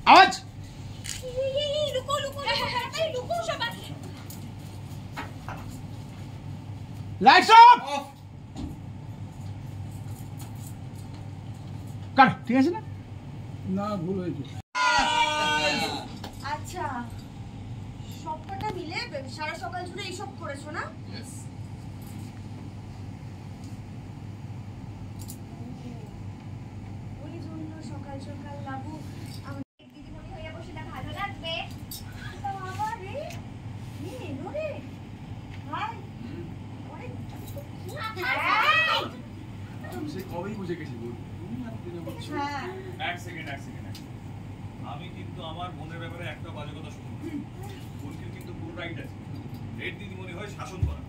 আওয়াজ লুকো লুকো লুকো সবাই lights off কাট ঠিক আছে না না ভুল হয়েছে আচ্ছা সবকটা মিলে সারা সকাল জুড়ে এইসব করেছো না यस ওই জন্য সকাল সকাল লাবু আমাদের দিদিমণি হয়ে বসে ভালো লাগবে বাবা রে এলো রে হাই অনেক সে কবেই বুঝে গেছি তুমি আর দিনে বলছো হ্যাঁ এক সেকেন্ড আমি কিন্তু আমার বোনের ব্যাপারে একটা বাজে কথা শুনবো বোনকে কিন্তু পুরো রাইট আছে রেড দিদিমণি হয় শাসন করা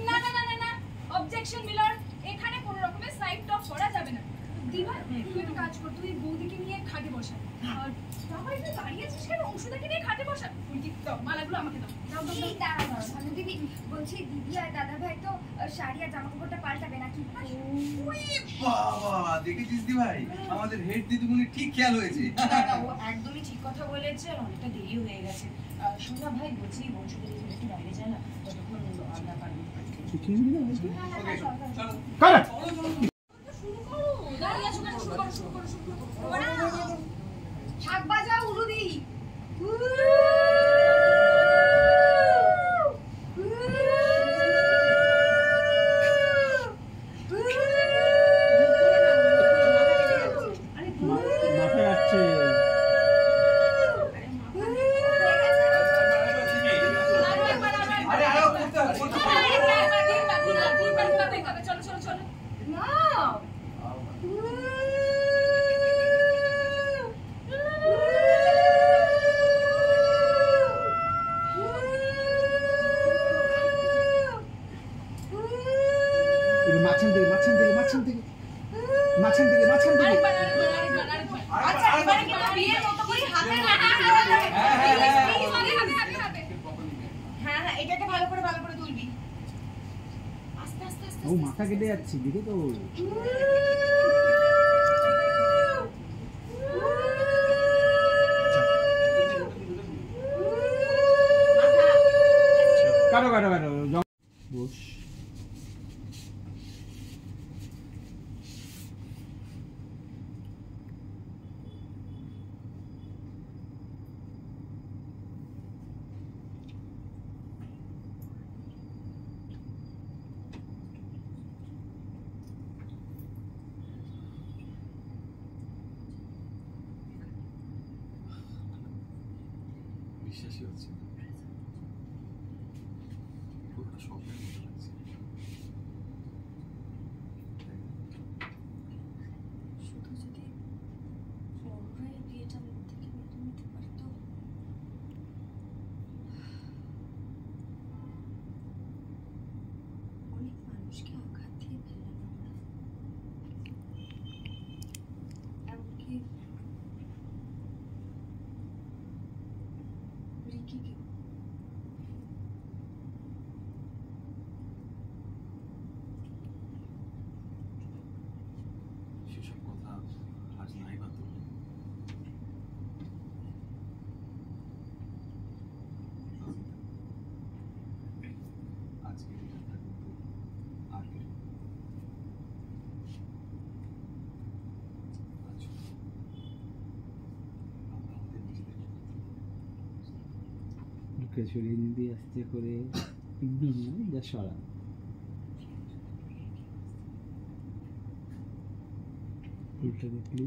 না না না না না অবজেকশন মিলার এখানে কোনো রকমের সাইড টক করা যাবে না দিবা তুই একটা কাজ কর তুই বৌদিকে নিয়ে খাটে বসা আর বাবা তুই দাঁড়িয়ে আছিস কেন অংশুদাকে নিয়ে খাটে বসা তুই কি দাও মালাগুলো আমাকে দাও দাও দাও এই দাঁড়াও ভানু দিদি বলছি দিদি আর দাদা ভাই তো শাড়ি আর জামা কাপড়টা পাল্টাবে নাকি বাবা দেখেছিস দি ভাই আমাদের হেড দিদিমণি ঠিক খেয়াল হয়েছে ও একদমই ঠিক কথা বলেছে আর অনেকটা দেরি হয়ে গেছে শোনা ভাই বলছি বংশদের একটু বাইরে যায় না ততক্ষণ আমরা পারবো ওকে চলো কাট শুরু করো দাঁড়িয়ে আছো কেন শুরু করো শাক ভাজা উলুদি মাথায় আসছে আরে আরে করতে চলো চলো চলো না মাঝখান থেকে আরেকবার আচ্ছা এবারে কিন্তু বিয়ের মতো করে হাতে হাতে হ্যাঁ হ্যাঁ এটাকে ভালো করে তুলবি আস্তে আস্তে আস্তে ও মাথা কেটে যাচ্ছে দেখে তো কাটো বস বিশ্বাসই হচ্ছে না। পুরোটা স্বপ্নের মতো লাগছে। শুধু যদি বড়রাই বিয়েটা মুখ থেকে মেনে নিতে পারতো অনেক মানুষকে আঘাত দিয়ে ফেললাম আমরা এমনকি রিকিকে সেসব কথা আজ নাই বা তুললে আজকে এটা কিন্তু আর কি আজ আমরা আমাদের নিজেদের ঢুকে সরিয়ে নিতে আস্তে করে একদম নয় যা সরা ফুলটা দেখলি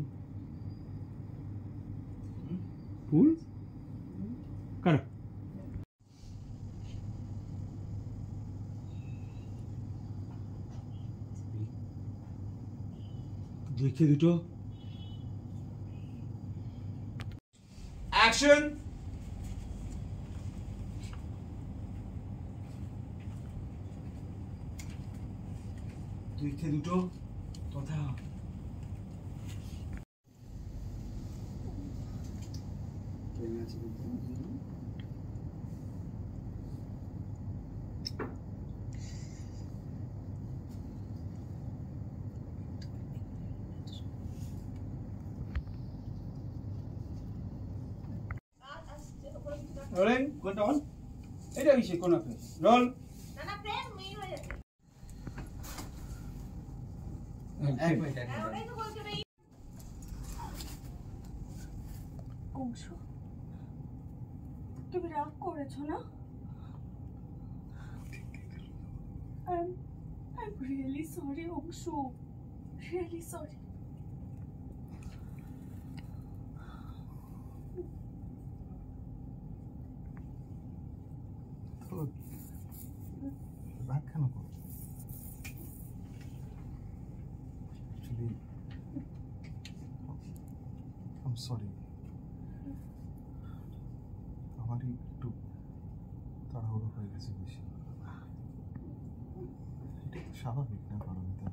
ফুল কারো দেখে দুটো অ্যাকশন দেখে দুটো কথা রোলিং কোন অন এটা কিসে কোন আপনি রোল না না প্রেম মেয়ে হয়ে যাবে এক মিনিট আর ওটাই তো বলতে হবে অংশু তুমি রাগ করেছো না I'm really sorry Anshu really sorry রাগ কেন করো অ্যাকচুয়ালি আম সরি আমারই একটু তাড়াহুড়ো হয়ে গেছে বেশি এটা তো স্বাভাবিক না পারমিতা